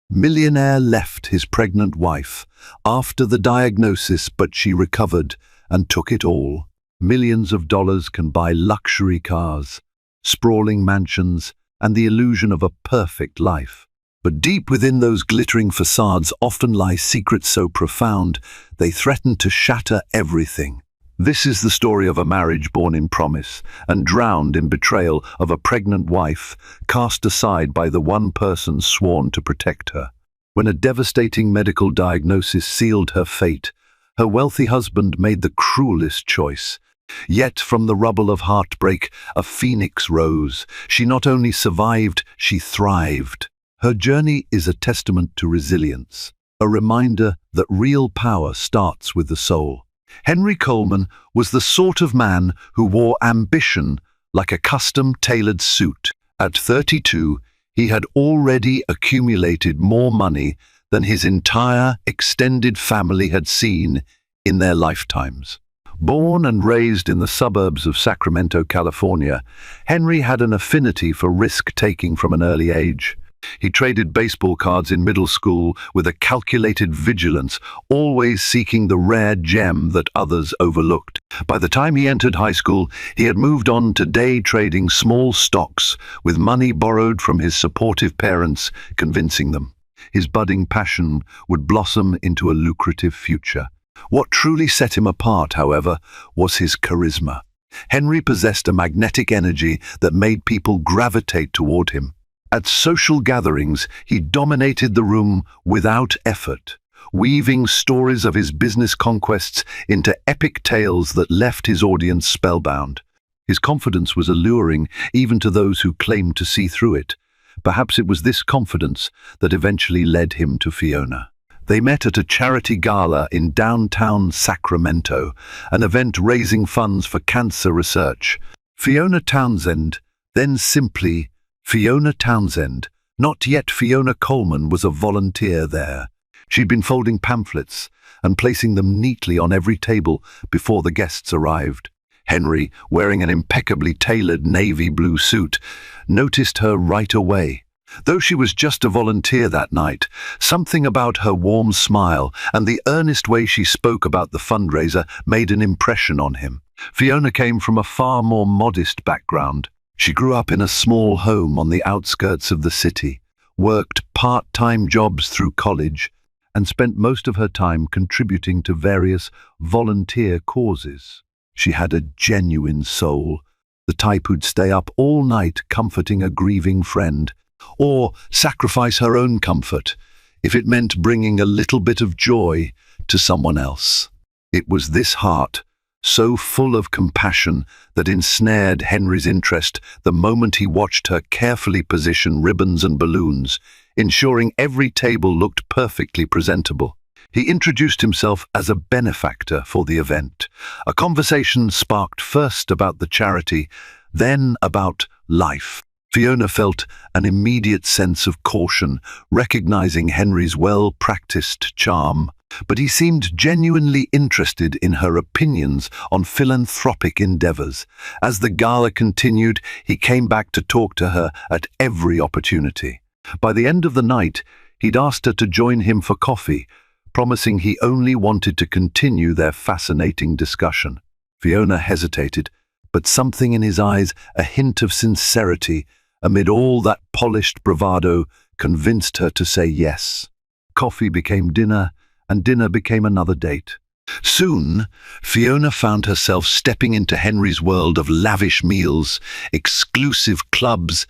Millionaire left his pregnant wife after the diagnosis, but she recovered and took it all. Millions of dollars can buy luxury cars, sprawling mansions, and the illusion of a perfect life. But deep within those glittering facades often lie secrets so profound they threaten to shatter everything. This is the story of a marriage born in promise and drowned in betrayal, of a pregnant wife cast aside by the one person sworn to protect her. When a devastating medical diagnosis sealed her fate, her wealthy husband made the cruelest choice. Yet from the rubble of heartbreak, a phoenix rose. She not only survived, she thrived. Her journey is a testament to resilience, a reminder that real power starts with the soul. Henry Coleman was the sort of man who wore ambition like a custom-tailored suit. At 32, he had already accumulated more money than his entire extended family had seen in their lifetimes. Born and raised in the suburbs of Sacramento, California, Henry had an affinity for risk-taking from an early age. He traded baseball cards in middle school with a calculated vigilance, always seeking the rare gem that others overlooked. By the time he entered high school, he had moved on to day trading small stocks with money borrowed from his supportive parents, convincing them his budding passion would blossom into a lucrative future. What truly set him apart, however, was his charisma. Henry possessed a magnetic energy that made people gravitate toward him. At social gatherings, he dominated the room without effort, weaving stories of his business conquests into epic tales that left his audience spellbound. His confidence was alluring even to those who claimed to see through it. Perhaps it was this confidence that eventually led him to Fiona. They met at a charity gala in downtown Sacramento, an event raising funds for cancer research. Fiona Townsend, then simply Fiona Townsend, not yet Fiona Coleman, was a volunteer there. She'd been folding pamphlets and placing them neatly on every table before the guests arrived. Henry, wearing an impeccably tailored navy blue suit, noticed her right away. Though she was just a volunteer that night, something about her warm smile and the earnest way she spoke about the fundraiser made an impression on him. Fiona came from a far more modest background. She grew up in a small home on the outskirts of the city, worked part-time jobs through college, and spent most of her time contributing to various volunteer causes. She had a genuine soul, the type who'd stay up all night comforting a grieving friend, or sacrifice her own comfort if it meant bringing a little bit of joy to someone else. It was this heart, so full of compassion, that ensnared Henry's interest the moment he watched her carefully position ribbons and balloons, ensuring every table looked perfectly presentable. He introduced himself as a benefactor for the event. A conversation sparked first about the charity, then about life. Fiona felt an immediate sense of caution, recognizing Henry's well-practiced charm, but he seemed genuinely interested in her opinions on philanthropic endeavors. As the gala continued, he came back to talk to her at every opportunity. By the end of the night, he'd asked her to join him for coffee, promising he only wanted to continue their fascinating discussion. Fiona hesitated, but something in his eyes, a hint of sincerity, amid all that polished bravado, convinced her to say yes. Coffee became dinner, and dinner became another date. Soon, Fiona found herself stepping into Henry's world of lavish meals, exclusive clubs,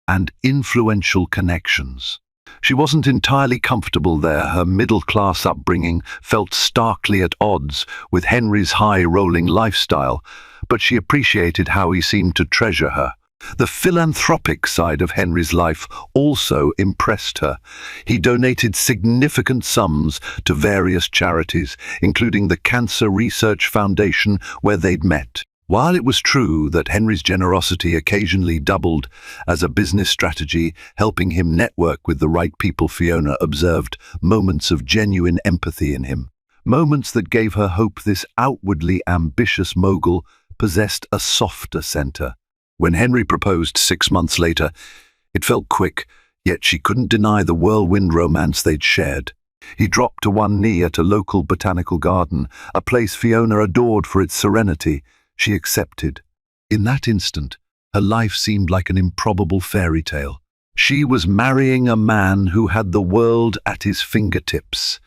and influential connections. She wasn't entirely comfortable there. Her middle-class upbringing felt starkly at odds with Henry's high-rolling lifestyle, but she appreciated how he seemed to treasure her. The philanthropic side of Henry's life also impressed her. He donated significant sums to various charities, including the Cancer Research Foundation, where they'd met. While it was true that Henry's generosity occasionally doubled as a business strategy, helping him network with the right people, Fiona observed moments of genuine empathy in him. Moments that gave her hope this outwardly ambitious mogul possessed a softer center. When Henry proposed 6 months later, it felt quick, Yet she couldn't deny the whirlwind romance they'd shared. He dropped to one knee at a local botanical garden, a place Fiona adored for its serenity. She accepted. In that instant, her life seemed like an improbable fairy tale. She was marrying a man who had the world at his fingertips,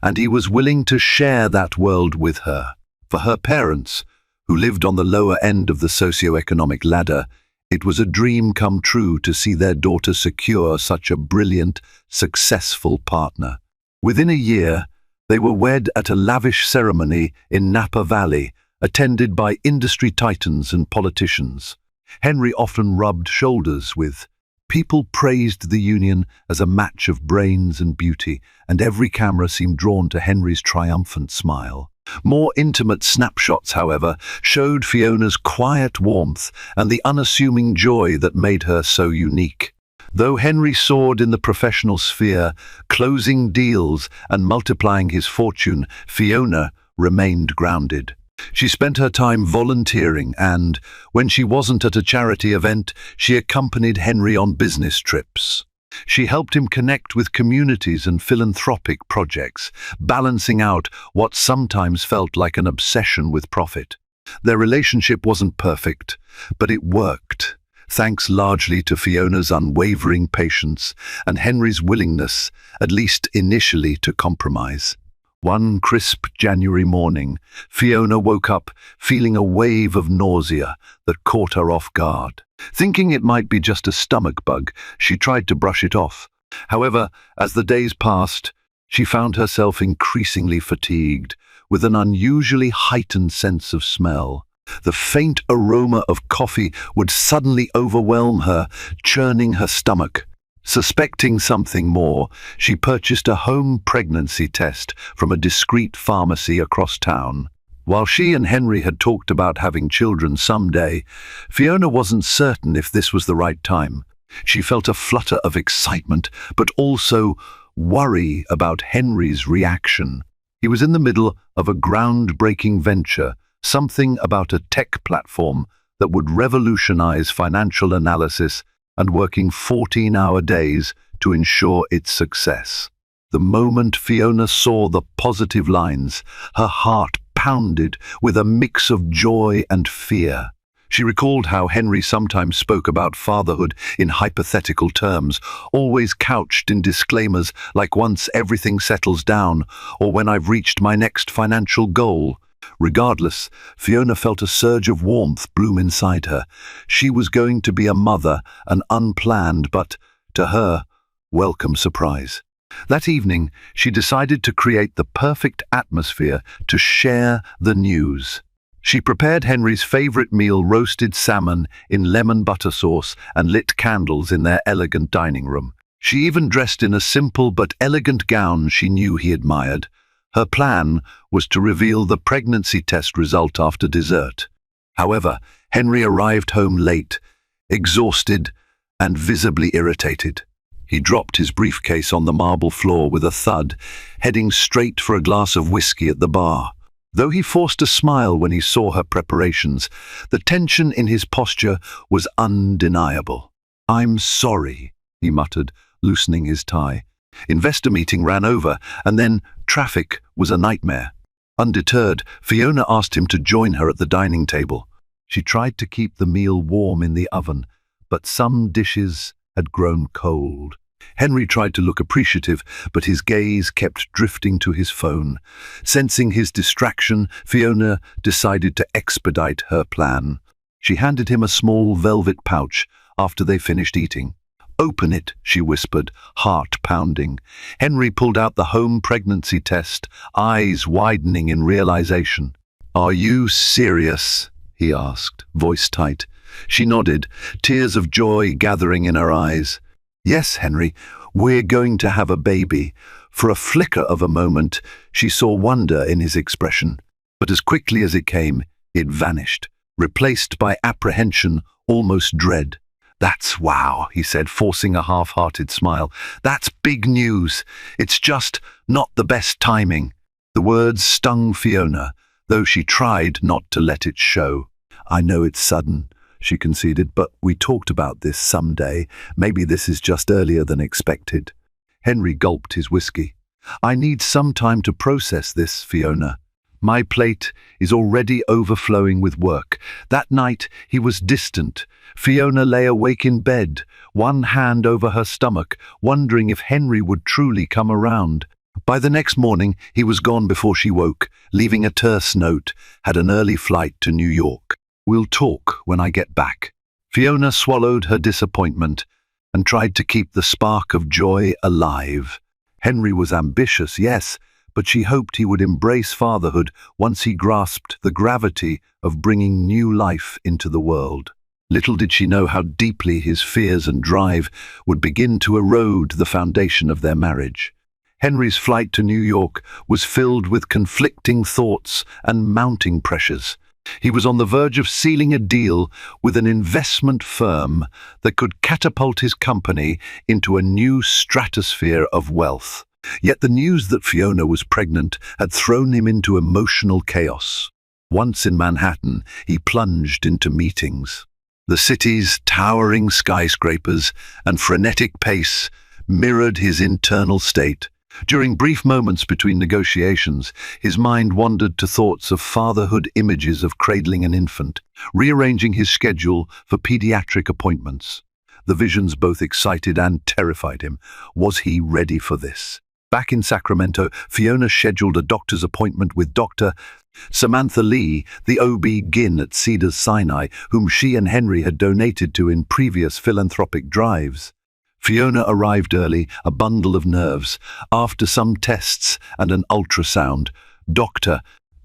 and he was willing to share that world with her. For her parents, who lived on the lower end of the socio-economic ladder, it was a dream come true to see their daughter secure such a brilliant, successful partner. Within a year, they were wed at a lavish ceremony in Napa Valley, attended by industry titans and politicians. Henry often rubbed shoulders with. People praised the union as a match of brains and beauty, and every camera seemed drawn to Henry's triumphant smile. More intimate snapshots, however, showed Fiona's quiet warmth and the unassuming joy that made her so unique. Though Henry soared in the professional sphere, closing deals and multiplying his fortune, Fiona remained grounded. She spent her time volunteering and, when she wasn't at a charity event, she accompanied Henry on business trips. She helped him connect with communities and philanthropic projects, balancing out what sometimes felt like an obsession with profit. Their relationship wasn't perfect, but it worked, thanks largely to Fiona's unwavering patience and Henry's willingness, at least initially, to compromise. One crisp January morning, Fiona woke up feeling a wave of nausea that caught her off guard. Thinking it might be just a stomach bug, she tried to brush it off. However, as the days passed, she found herself increasingly fatigued, with an unusually heightened sense of smell. The faint aroma of coffee would suddenly overwhelm her, churning her stomach. Suspecting something more, she purchased a home pregnancy test from a discreet pharmacy across town. While she and Henry had talked about having children someday, Fiona wasn't certain if this was the right time. She felt a flutter of excitement, but also worry about Henry's reaction. He was in the middle of a groundbreaking venture, something about a tech platform that would revolutionize financial analysis and working 14-hour days to ensure its success. The moment Fiona saw the positive lines, her heart pounded with a mix of joy and fear. She recalled how Henry sometimes spoke about fatherhood in hypothetical terms, always couched in disclaimers like "once everything settles down" or "when I've reached my next financial goal." Regardless, Fiona felt a surge of warmth bloom inside her. She was going to be a mother, an unplanned but, to her, welcome surprise. That evening, she decided to create the perfect atmosphere to share the news. She prepared Henry's favorite meal, roasted salmon in lemon butter sauce, and lit candles in their elegant dining room. She even dressed in a simple but elegant gown she knew he admired. Her plan was to reveal the pregnancy test result after dessert. However, Henry arrived home late, exhausted and visibly irritated. He dropped his briefcase on the marble floor with a thud, heading straight for a glass of whiskey at the bar. Though he forced a smile when he saw her preparations, the tension in his posture was undeniable. "I'm sorry," he muttered, loosening his tie. Investor meeting ran over, and then traffic was a nightmare. Undeterred, Fiona asked him to join her at the dining table. She tried to keep the meal warm in the oven, but some dishes had grown cold. Henry tried to look appreciative, but his gaze kept drifting to his phone. Sensing his distraction, Fiona decided to expedite her plan. She handed him a small velvet pouch after they finished eating. "Open it," she whispered, heart pounding. Henry pulled out the home pregnancy test, eyes widening in realization. "Are you serious?" he asked, voice tight. She nodded, tears of joy gathering in her eyes. "Yes, Henry, we're going to have a baby." For a flicker of a moment, she saw wonder in his expression, but as quickly as it came, it vanished, replaced by apprehension, almost dread. "That's wow," he said, forcing a half-hearted smile. "That's big news. It's just not the best timing." The words stung Fiona, though she tried not to let it show. "I know it's sudden," she conceded, but we talked about this someday. Maybe this is just earlier than expected. Henry gulped his whiskey. I need some time to process this, Fiona. My plate is already overflowing with work. That night he was distant. Fiona lay awake in bed, one hand over her stomach, wondering if Henry would truly come around. By the next morning he was gone before she woke, leaving a terse note, had an early flight to New York. We'll talk when I get back. Fiona swallowed her disappointment and tried to keep the spark of joy alive. Henry was ambitious, yes, but she hoped he would embrace fatherhood once he grasped the gravity of bringing new life into the world. Little did she know how deeply his fears and drive would begin to erode the foundation of their marriage. Henry's flight to New York was filled with conflicting thoughts and mounting pressures. He was on the verge of sealing a deal with an investment firm that could catapult his company into a new stratosphere of wealth. Yet the news that Fiona was pregnant had thrown him into emotional chaos. Once in Manhattan, he plunged into meetings. The city's towering skyscrapers and frenetic pace mirrored his internal state. During brief moments between negotiations, his mind wandered to thoughts of fatherhood, images of cradling an infant, rearranging his schedule for pediatric appointments. The visions both excited and terrified him. Was he ready for this? Back in Sacramento, Fiona scheduled a doctor's appointment with Dr. Samantha Lee, the OB-GYN at Cedars-Sinai, whom she and Henry had donated to in previous philanthropic drives. Fiona arrived early, a bundle of nerves. After some tests and an ultrasound, Dr.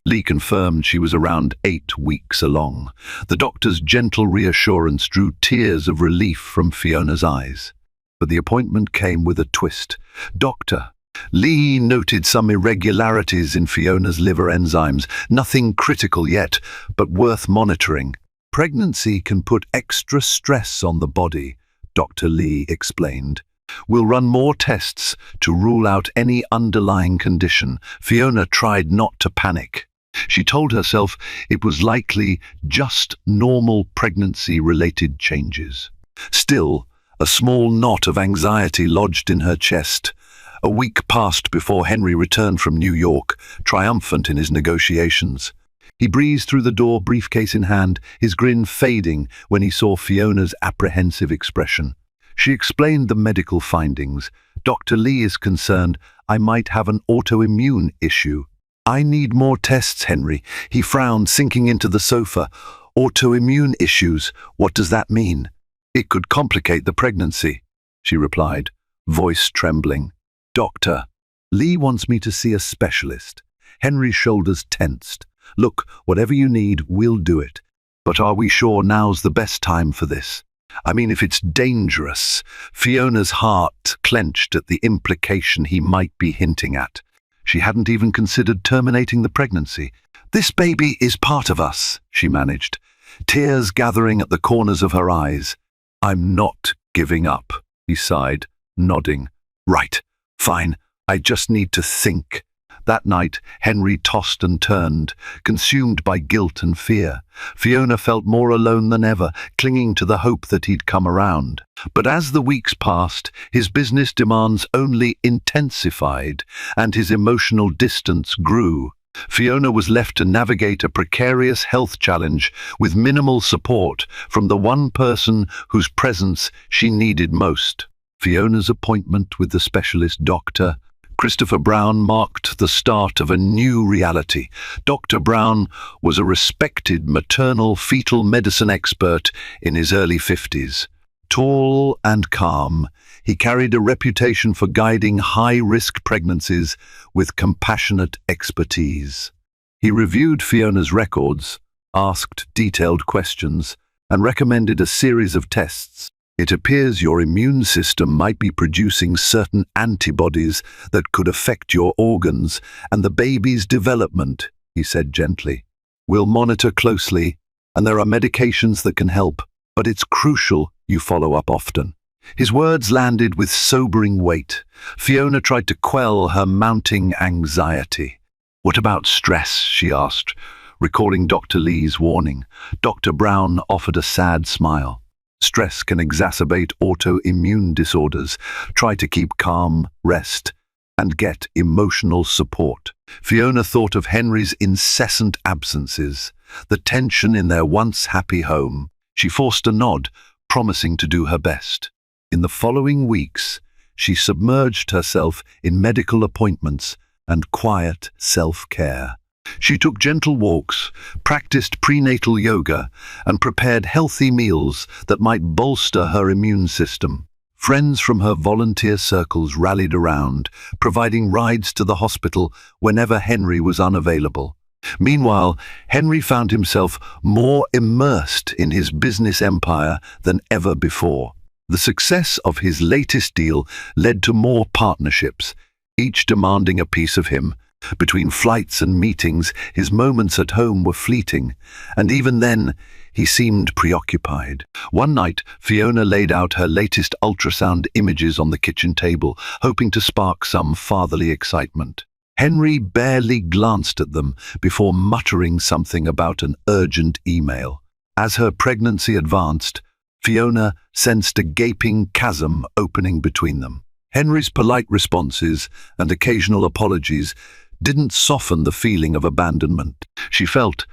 Lee confirmed she was around 8 weeks along. The doctor's gentle reassurance drew tears of relief from Fiona's eyes. But the appointment came with a twist. Dr. Lee noted some irregularities in Fiona's liver enzymes, nothing critical yet, but worth monitoring. Pregnancy can put extra stress on the body, Dr. Lee explained. We'll run more tests to rule out any underlying condition. Fiona tried not to panic. She told herself it was likely just normal pregnancy-related changes. Still, a small knot of anxiety lodged in her chest. A week passed before Henry returned from New York, triumphant in his negotiations. He breezed through the door, briefcase in hand, his grin fading when he saw Fiona's apprehensive expression. She explained the medical findings. Dr. Lee is concerned I might have an autoimmune issue. I need more tests, Henry. He frowned, sinking into the sofa. Autoimmune issues, what does that mean? It could complicate the pregnancy, she replied, voice trembling. Doctor, Lee wants me to see a specialist. Henry's shoulders tensed. Look, whatever you need, we'll do it. But are we sure now's the best time for this? I mean, if it's dangerous. Fiona's heart clenched at the implication he might be hinting at. She hadn't even considered terminating the pregnancy. This baby is part of us, she managed, tears gathering at the corners of her eyes. I'm not giving up, he sighed, nodding. Right, fine, I just need to think. That night, Henry tossed and turned, consumed by guilt and fear. Fiona felt more alone than ever, clinging to the hope that he'd come around. But as the weeks passed, his business demands only intensified, and his emotional distance grew. Fiona was left to navigate a precarious health challenge with minimal support from the one person whose presence she needed most. Fiona's appointment with the specialist doctor, Christopher Brown, marked the start of a new reality. Dr. Brown was a respected maternal fetal medicine expert in his early 50s. Tall and calm, he carried a reputation for guiding high-risk pregnancies with compassionate expertise. He reviewed Fiona's records, asked detailed questions, and recommended a series of tests. It appears your immune system might be producing certain antibodies that could affect your organs and the baby's development, he said gently. We'll monitor closely, and there are medications that can help, but it's crucial you follow up often. His words landed with sobering weight. Fiona tried to quell her mounting anxiety. What about stress, she asked, Recalling Dr. Lee's warning, Dr. Brown offered a sad smile. Stress can exacerbate autoimmune disorders. Try to keep calm, rest, and get emotional support. Fiona thought of Henry's incessant absences, the tension in their once happy home. She forced a nod, promising to do her best. In the following weeks, she submerged herself in medical appointments and quiet self-care. She took gentle walks, practiced prenatal yoga, and prepared healthy meals that might bolster her immune system. Friends from her volunteer circles rallied around, providing rides to the hospital whenever Henry was unavailable. Meanwhile, Henry found himself more immersed in his business empire than ever before. The success of his latest deal led to more partnerships, each demanding a piece of him. Between flights and meetings, his moments at home were fleeting, and even then, he seemed preoccupied. One night, Fiona laid out her latest ultrasound images on the kitchen table, hoping to spark some fatherly excitement. Henry barely glanced at them before muttering something about an urgent email. As her pregnancy advanced, Fiona sensed a gaping chasm opening between them. Henry's polite responses and occasional apologies didn't soften the feeling of abandonment she felt,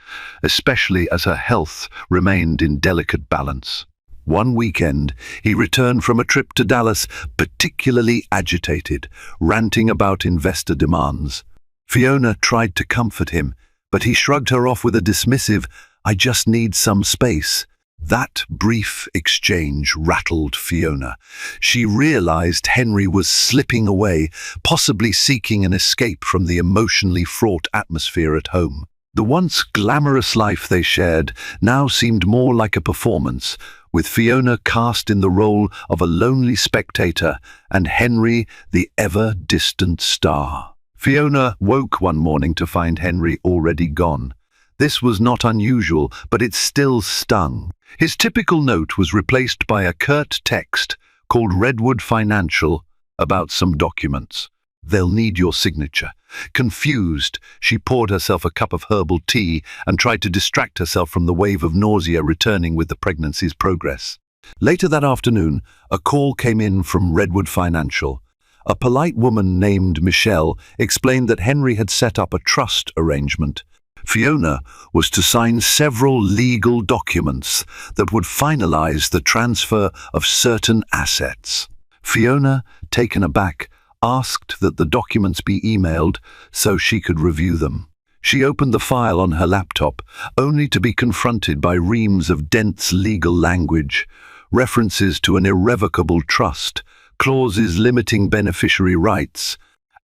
especially as her health remained in delicate balance. One weekend, he returned from a trip to Dallas, particularly agitated, ranting about investor demands. Fiona tried to comfort him, but he shrugged her off with a dismissive, "I just need some space." That brief exchange rattled Fiona. She realized Henry was slipping away, possibly seeking an escape from the emotionally fraught atmosphere at home. The once glamorous life they shared now seemed more like a performance, with Fiona cast in the role of a lonely spectator and Henry the ever-distant star. Fiona woke one morning to find Henry already gone. This was not unusual, but it still stung. His typical note was replaced by a curt text called Redwood Financial about some documents. "They'll need your signature." Confused, she poured herself a cup of herbal tea and tried to distract herself from the wave of nausea returning with the pregnancy's progress. Later that afternoon, a call came in from Redwood Financial. A polite woman named Michelle explained that Henry had set up a trust arrangement. Fiona was to sign several legal documents that would finalize the transfer of certain assets. Fiona, taken aback, asked that the documents be emailed so she could review them. She opened the file on her laptop, only to be confronted by reams of dense legal language, references to an irrevocable trust, clauses limiting beneficiary rights,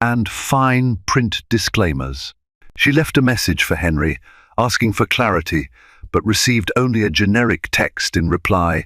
and fine print disclaimers. She left a message for Henry, asking for clarity, but received only a generic text in reply,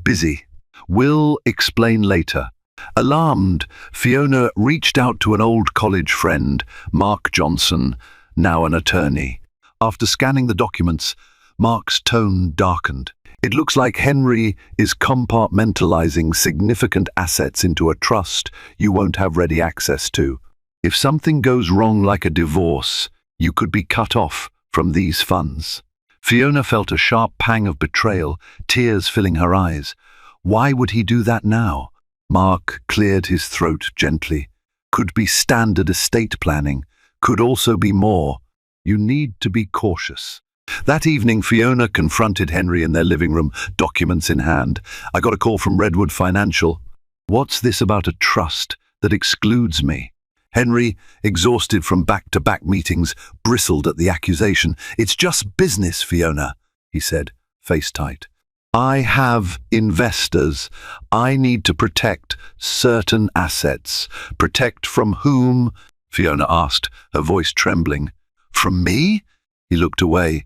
"Busy. Will explain later." Alarmed, Fiona reached out to an old college friend, Mark Johnson, now an attorney. After scanning the documents, Mark's tone darkened. "It looks like Henry is compartmentalizing significant assets into a trust you won't have ready access to. If something goes wrong like a divorce, you could be cut off from these funds." Fiona felt a sharp pang of betrayal, tears filling her eyes. Why would he do that now? Mark cleared his throat gently. "Could be standard estate planning, could also be more. You need to be cautious." That evening, Fiona confronted Henry in their living room, documents in hand. "I got a call from Redwood Financial. What's this about a trust that excludes me?" Henry, exhausted from back-to-back meetings, bristled at the accusation. "It's just business, Fiona," he said, face tight. "I have investors. I need to protect certain assets." "Protect from whom?" Fiona asked, her voice trembling. "From me?" He looked away.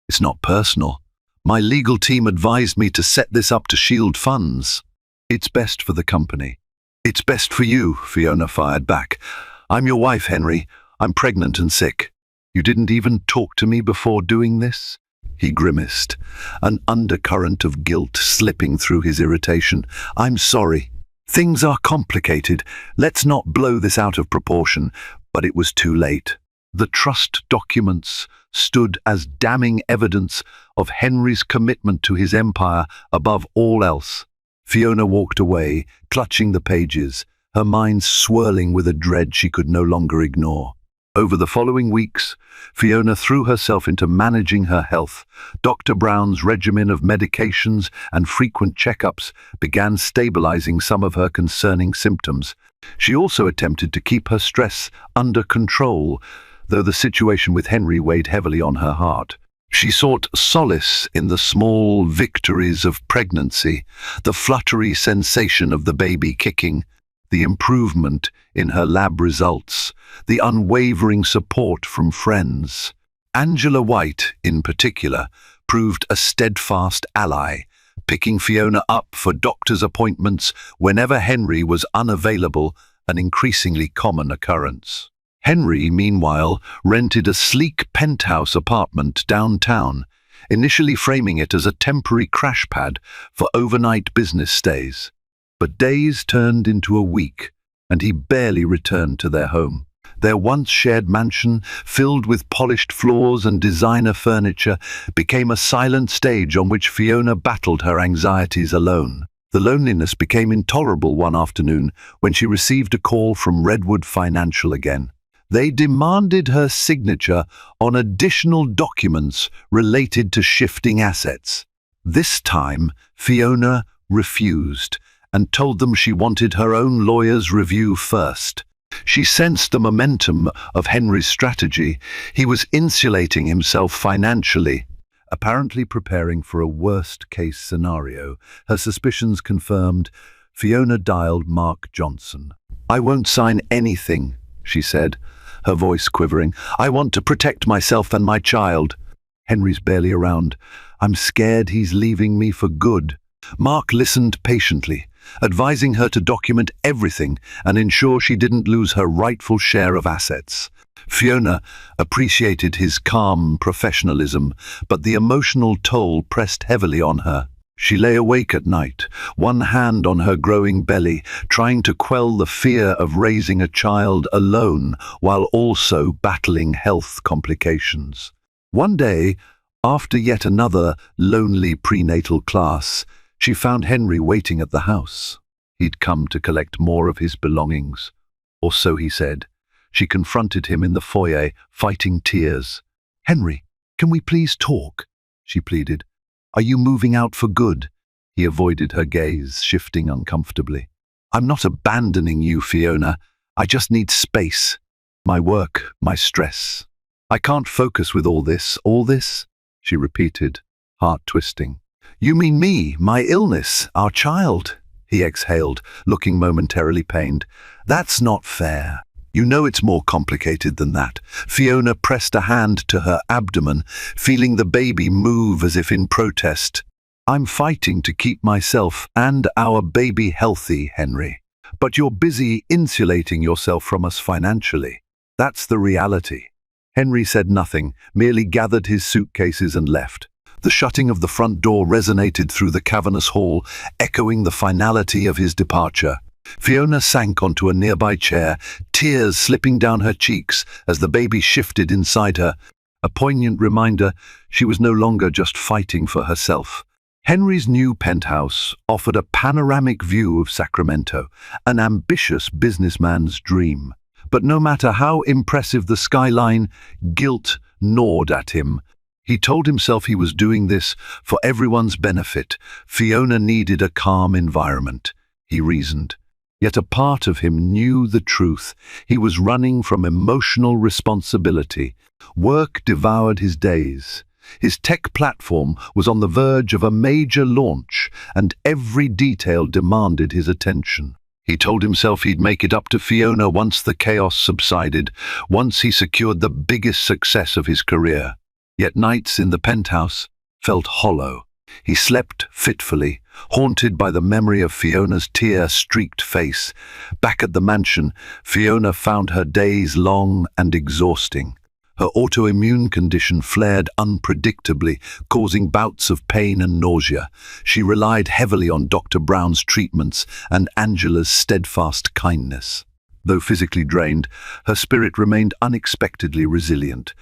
"It's not personal. My legal team advised me to set this up to shield funds. It's best for the company." "It's best for you," Fiona fired back. "I'm your wife, Henry. I'm pregnant and sick. You didn't even talk to me before doing this?" He grimaced, an undercurrent of guilt slipping through his irritation. "I'm sorry. Things are complicated. Let's not blow this out of proportion." But it was too late. The trust documents, stood as damning evidence of Henry's commitment to his empire above all else. Fiona walked away, clutching the pages, her mind swirling with a dread she could no longer ignore. Over the following weeks, Fiona threw herself into managing her health. Dr. Brown's regimen of medications and frequent checkups began stabilizing some of her concerning symptoms. She also attempted to keep her stress under control, though the situation with Henry weighed heavily on her heart. She sought solace in the small victories of pregnancy, the fluttery sensation of the baby kicking, the improvement in her lab results, the unwavering support from friends. Angela White, in particular, proved a steadfast ally, picking Fiona up for doctor's appointments whenever Henry was unavailable, an increasingly common occurrence. Henry, meanwhile, rented a sleek penthouse apartment downtown, initially framing it as a temporary crash pad for overnight business stays. But days turned into a week, and he barely returned to their home. Their once shared mansion, filled with polished floors and designer furniture, became a silent stage on which Fiona battled her anxieties alone. The loneliness became intolerable one afternoon when she received a call from Redwood Financial again. They demanded her signature on additional documents related to shifting assets. This time, Fiona refused and told them she wanted her own lawyer's review first. She sensed the momentum of Henry's strategy. He was insulating himself financially, apparently preparing for a worst-case scenario. Her suspicions confirmed, Fiona dialed Mark Johnson. "I won't sign anything," she said, her voice quivering. "I want to protect myself and my child. Henry's barely around. I'm scared he's leaving me for good." Mark listened patiently, advising her to document everything and ensure she didn't lose her rightful share of assets. Fiona appreciated his calm professionalism, but the emotional toll pressed heavily on her. She lay awake at night, one hand on her growing belly, trying to quell the fear of raising a child alone while also battling health complications. One day, after yet another lonely prenatal class, she found Henry waiting at the house. He'd come to collect more of his belongings, or so he said. She confronted him in the foyer, fighting tears. "Henry, can we please talk?" she pleaded. "Are you moving out for good?" He avoided her gaze, shifting uncomfortably. "I'm not abandoning you, Fiona. I just need space. My work, my stress. I can't focus with all this, she repeated, heart twisting. "You mean me, my illness, our child?" he exhaled, looking momentarily pained. "That's not fair. You know it's more complicated than that." Fiona pressed a hand to her abdomen, feeling the baby move as if in protest. "I'm fighting to keep myself and our baby healthy, Henry. But you're busy insulating yourself from us financially. That's the reality." Henry said nothing, merely gathered his suitcases and left. The shutting of the front door resonated through the cavernous hall, echoing the finality of his departure. Fiona sank onto a nearby chair, tears slipping down her cheeks as the baby shifted inside her, a poignant reminder she was no longer just fighting for herself. Henry's new penthouse offered a panoramic view of Sacramento, an ambitious businessman's dream. But no matter how impressive the skyline, guilt gnawed at him. He told himself he was doing this for everyone's benefit. Fiona needed a calm environment, he reasoned. Yet a part of him knew the truth. He was running from emotional responsibility. Work devoured his days. His tech platform was on the verge of a major launch, and every detail demanded his attention. He told himself he'd make it up to Fiona once the chaos subsided, once he secured the biggest success of his career. Yet nights in the penthouse felt hollow. He slept fitfully, haunted by the memory of Fiona's tear-streaked face. Back at the mansion, Fiona found her days long and exhausting. Her autoimmune condition flared unpredictably, causing bouts of pain and nausea. She relied heavily on Dr. Brown's treatments and Angela's steadfast kindness. Though physically drained, her spirit remained unexpectedly resilient.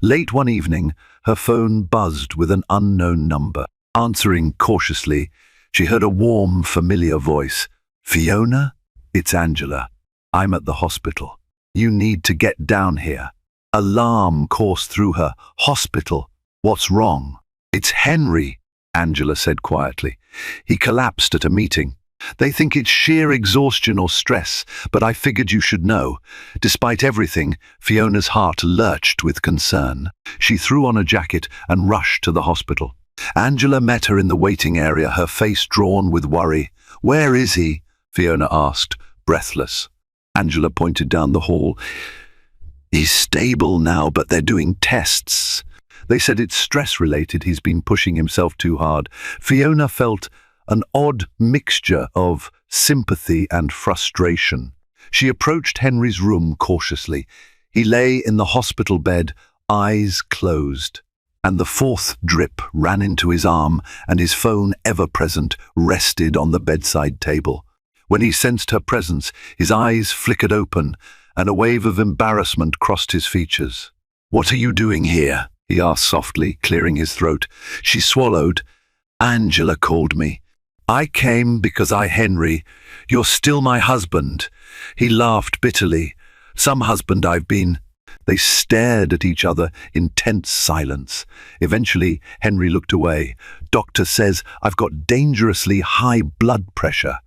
Late one evening, her phone buzzed with an unknown number. Answering cautiously, she heard a warm, familiar voice. "Fiona? It's Angela. I'm at the hospital. You need to get down here." Alarm coursed through her. "Hospital? What's wrong?" "It's Henry," Angela said quietly. "He collapsed at a meeting. They think it's sheer exhaustion or stress, but I figured you should know." Despite everything, Fiona's heart lurched with concern. She threw on a jacket and rushed to the hospital. Angela met her in the waiting area, her face drawn with worry. "Where is he?" Fiona asked, breathless. Angela pointed down the hall. "He's stable now, but they're doing tests. They said it's stress-related. He's been pushing himself too hard." Fiona felt an odd mixture of sympathy and frustration. She approached Henry's room cautiously. He lay in the hospital bed, eyes closed, and the fourth drip ran into his arm, and his phone, ever present, rested on the bedside table. When he sensed her presence, his eyes flickered open, and a wave of embarrassment crossed his features. "What are you doing here?" he asked softly, clearing his throat. She swallowed. "Angela called me. I came because Henry, you're still my husband." He laughed bitterly. "Some husband I've been." They stared at each other in tense silence. Eventually, Henry looked away. "Doctor says I've got dangerously high blood pressure."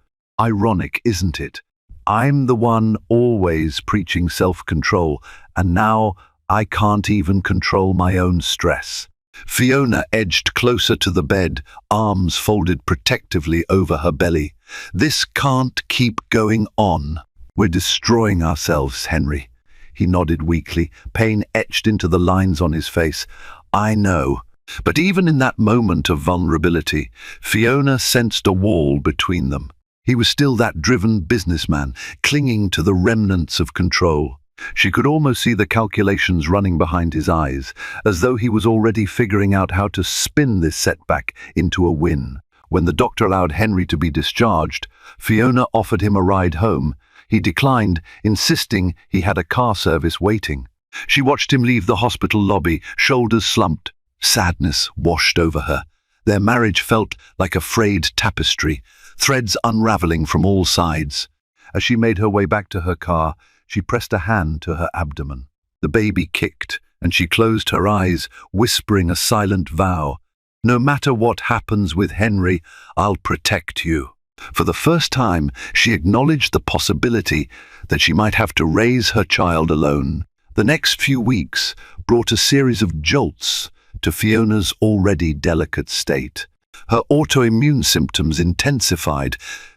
Ironic, isn't it? I'm the one always preaching self-control, and now I can't even control my own stress. Fiona edged closer to the bed, arms folded protectively over her belly. "This can't keep going on. We're destroying ourselves, Henry." He nodded weakly, pain etched into the lines on his face. "I know." But even in that moment of vulnerability, Fiona sensed a wall between them. He was still that driven businessman, clinging to the remnants of control. She could almost see the calculations running behind his eyes, as though he was already figuring out how to spin this setback into a win. When the doctor allowed Henry to be discharged, Fiona offered him a ride home. He declined, insisting he had a car service waiting. She watched him leave the hospital lobby, shoulders slumped. Sadness washed over her. Their marriage felt like a frayed tapestry, threads unraveling from all sides. As she made her way back to her car, she pressed a hand to her abdomen. The baby kicked, and she closed her eyes, whispering a silent vow. "No matter what happens with Henry, I'll protect you." For the first time, she acknowledged the possibility that she might have to raise her child alone. The next few weeks brought a series of jolts to Fiona's already delicate state. Her autoimmune symptoms intensified,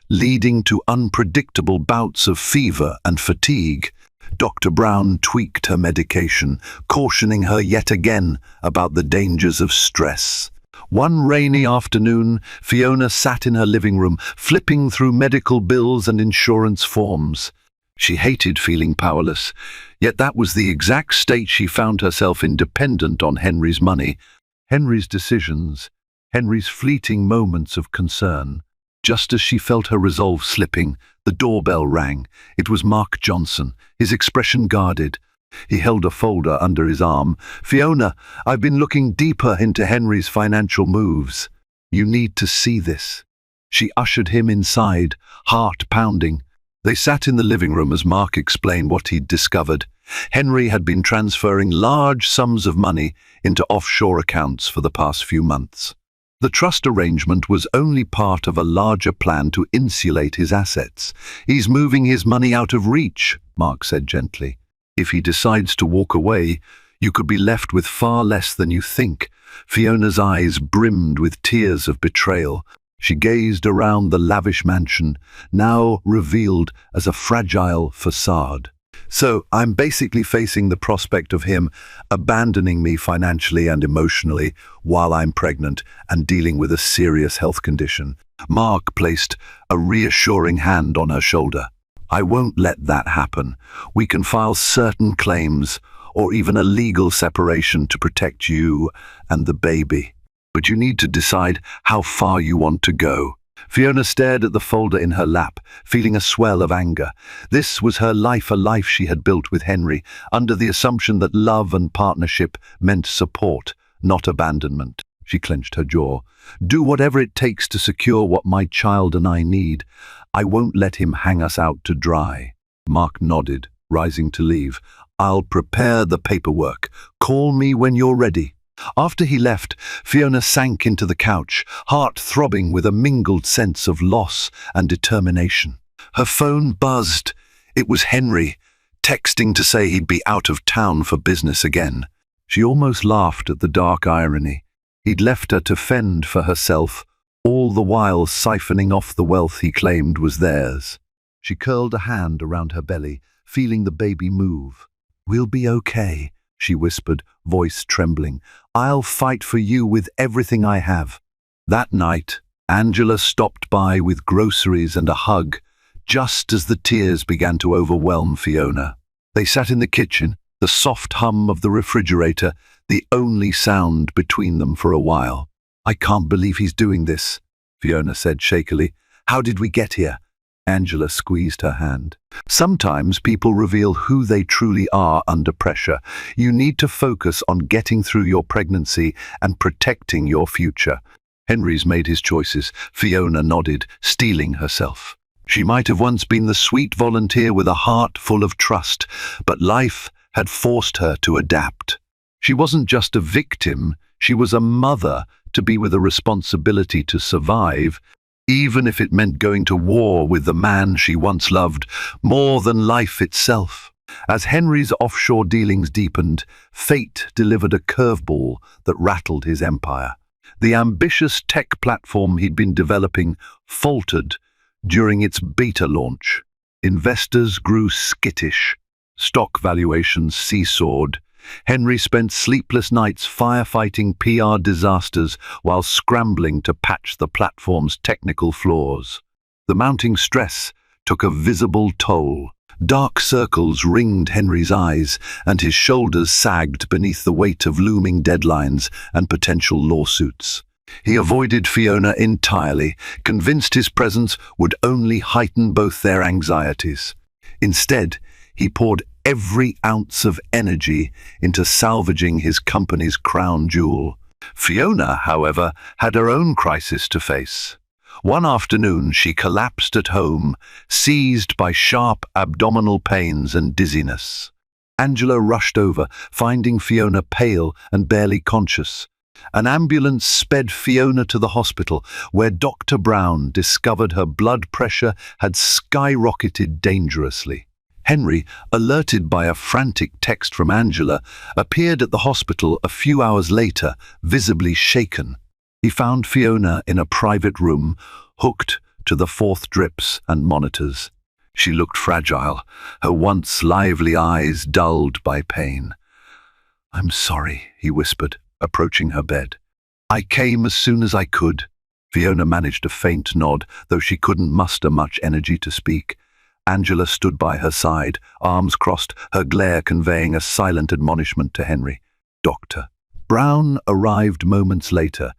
leading to unpredictable bouts of fever and fatigue. Dr. Brown tweaked her medication, cautioning her yet again about the dangers of stress. One rainy afternoon, Fiona sat in her living room, flipping through medical bills and insurance forms. She hated feeling powerless, yet that was the exact state she found herself in, dependent on Henry's money, Henry's decisions, Henry's fleeting moments of concern. Just as she felt her resolve slipping, the doorbell rang. It was Mark Johnson, his expression guarded. He held a folder under his arm. "Fiona, I've been looking deeper into Henry's financial moves. You need to see this." She ushered him inside, heart pounding. They sat in the living room as Mark explained what he'd discovered. Henry had been transferring large sums of money into offshore accounts for the past few months. The trust arrangement was only part of a larger plan to insulate his assets. "He's moving his money out of reach," Mark said gently. "If he decides to walk away, you could be left with far less than you think." Fiona's eyes brimmed with tears of betrayal. She gazed around the lavish mansion, now revealed as a fragile facade. "So I'm basically facing the prospect of him abandoning me financially and emotionally while I'm pregnant and dealing with a serious health condition." Mark placed a reassuring hand on her shoulder. "I won't let that happen. We can file certain claims or even a legal separation to protect you and the baby. But you need to decide how far you want to go." Fiona stared at the folder in her lap, feeling a swell of anger. This was her life, a life she had built with Henry, under the assumption that love and partnership meant support, not abandonment. She clenched her jaw. Do whatever it takes to secure what my child and I need. I won't let him hang us out to dry. Mark nodded, rising to leave. I'll prepare the paperwork. Call me when you're ready. After he left, Fiona sank into the couch, heart throbbing with a mingled sense of loss and determination. Her phone buzzed. It was Henry, texting to say he'd be out of town for business again. She almost laughed at the dark irony. He'd left her to fend for herself, all the while siphoning off the wealth he claimed was theirs. She curled a hand around her belly, feeling the baby move. We'll be okay, she whispered, voice trembling. I'll fight for you with everything I have. That night, Angela stopped by with groceries and a hug, just as the tears began to overwhelm Fiona. They sat in the kitchen, the soft hum of the refrigerator, the only sound between them for a while. I can't believe he's doing this, Fiona said shakily. How did we get here? Angela squeezed her hand. Sometimes people reveal who they truly are under pressure. You need to focus on getting through your pregnancy and protecting your future. Henry's made his choices, Fiona nodded, steeling herself. She might have once been the sweet volunteer with a heart full of trust, but life had forced her to adapt. She wasn't just a victim, she was a mother to be with a responsibility to survive, even if it meant going to war with the man she once loved more than life itself. As Henry's offshore dealings deepened, fate delivered a curveball that rattled his empire. The ambitious tech platform he'd been developing faltered during its beta launch. Investors grew skittish. Stock valuations seesawed. Henry spent sleepless nights firefighting PR disasters while scrambling to patch the platform's technical flaws. The mounting stress took a visible toll. Dark circles ringed Henry's eyes, and his shoulders sagged beneath the weight of looming deadlines and potential lawsuits. He avoided Fiona entirely, convinced his presence would only heighten both their anxieties. Instead, he poured every ounce of energy into salvaging his company's crown jewel. Fiona, however, had her own crisis to face. One afternoon, she collapsed at home, seized by sharp abdominal pains and dizziness. Angela rushed over, finding Fiona pale and barely conscious. An ambulance sped Fiona to the hospital, where Dr. Brown discovered her blood pressure had skyrocketed dangerously. Henry, alerted by a frantic text from Angela, appeared at the hospital a few hours later, visibly shaken. He found Fiona in a private room, hooked to the fourth drips and monitors. She looked fragile, her once lively eyes dulled by pain. "I'm sorry," he whispered, approaching her bed. "I came as soon as I could." Fiona managed a faint nod, though she couldn't muster much energy to speak. Angela stood by her side, arms crossed, her glare conveying a silent admonishment to Henry. Dr. Brown arrived moments later,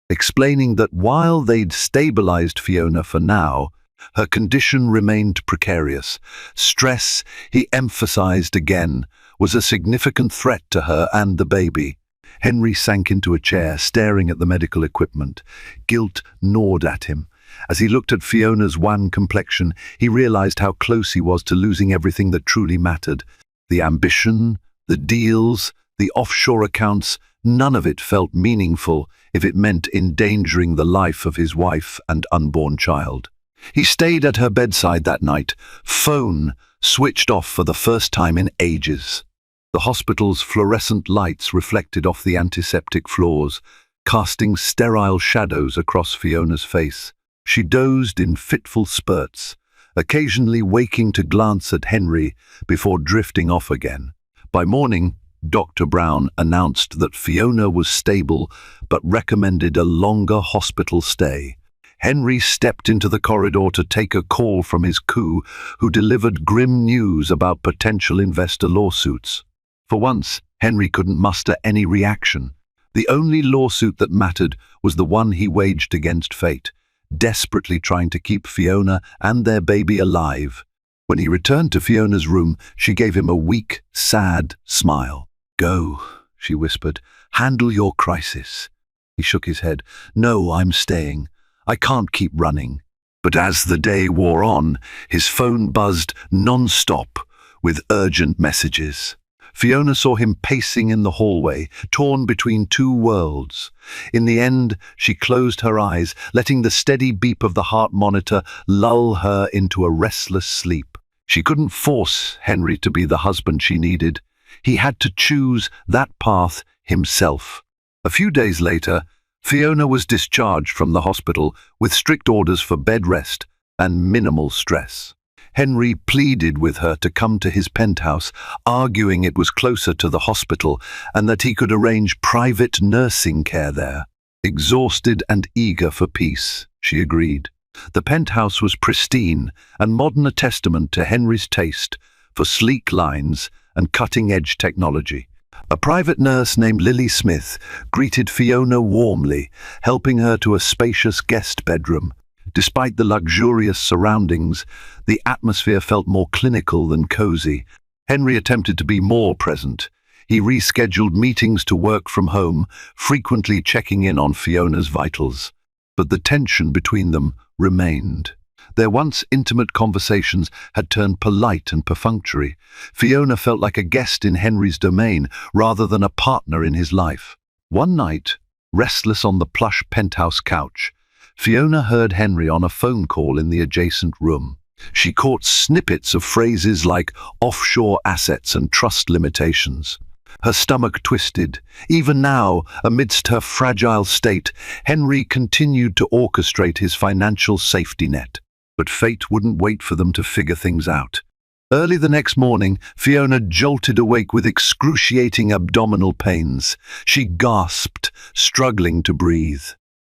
explaining that while they'd stabilized Fiona for now, her condition remained precarious. Stress, he emphasized again, was a significant threat to her and the baby. Henry sank into a chair, staring at the medical equipment. Guilt gnawed at him. As he looked at Fiona's wan complexion, he realized how close he was to losing everything that truly mattered. The ambition, the deals, the offshore accounts, none of it felt meaningful if it meant endangering the life of his wife and unborn child. He stayed at her bedside that night, phone switched off for the first time in ages. The hospital's fluorescent lights reflected off the antiseptic floors, casting sterile shadows across Fiona's face. She dozed in fitful spurts, occasionally waking to glance at Henry before drifting off again. By morning, Dr. Brown announced that Fiona was stable but recommended a longer hospital stay. Henry stepped into the corridor to take a call from his coup, who delivered grim news about potential investor lawsuits. For once, Henry couldn't muster any reaction. The only lawsuit that mattered was the one he waged against fate. desperately trying to keep Fiona and their baby alive. When he returned to Fiona's room, she gave him a weak, sad smile. "Go," she whispered. "Handle your crisis." He shook his head. "No, I'm staying. I can't keep running." But as the day wore on, his phone buzzed non-stop with urgent messages. Fiona saw him pacing in the hallway, torn between two worlds. In the end, she closed her eyes, letting the steady beep of the heart monitor lull her into a restless sleep. She couldn't force Henry to be the husband she needed. He had to choose that path himself. A few days later, Fiona was discharged from the hospital with strict orders for bed rest and minimal stress. Henry pleaded with her to come to his penthouse, arguing it was closer to the hospital and that he could arrange private nursing care there. Exhausted and eager for peace, she agreed. The penthouse was pristine and modern, a testament to Henry's taste for sleek lines and cutting-edge technology. A private nurse named Lily Smith greeted Fiona warmly, helping her to a spacious guest bedroom. Despite the luxurious surroundings, the atmosphere felt more clinical than cozy. Henry attempted to be more present. He rescheduled meetings to work from home, frequently checking in on Fiona's vitals. But the tension between them remained. Their once intimate conversations had turned polite and perfunctory. Fiona felt like a guest in Henry's domain rather than a partner in his life. One night, restless on the plush penthouse couch, Fiona heard Henry on a phone call in the adjacent room. She caught snippets of phrases like offshore assets and trust limitations. Her stomach twisted. Even now, amidst her fragile state, Henry continued to orchestrate his financial safety net. But fate wouldn't wait for them to figure things out. Early the next morning, Fiona jolted awake with excruciating abdominal pains. She gasped, struggling to breathe.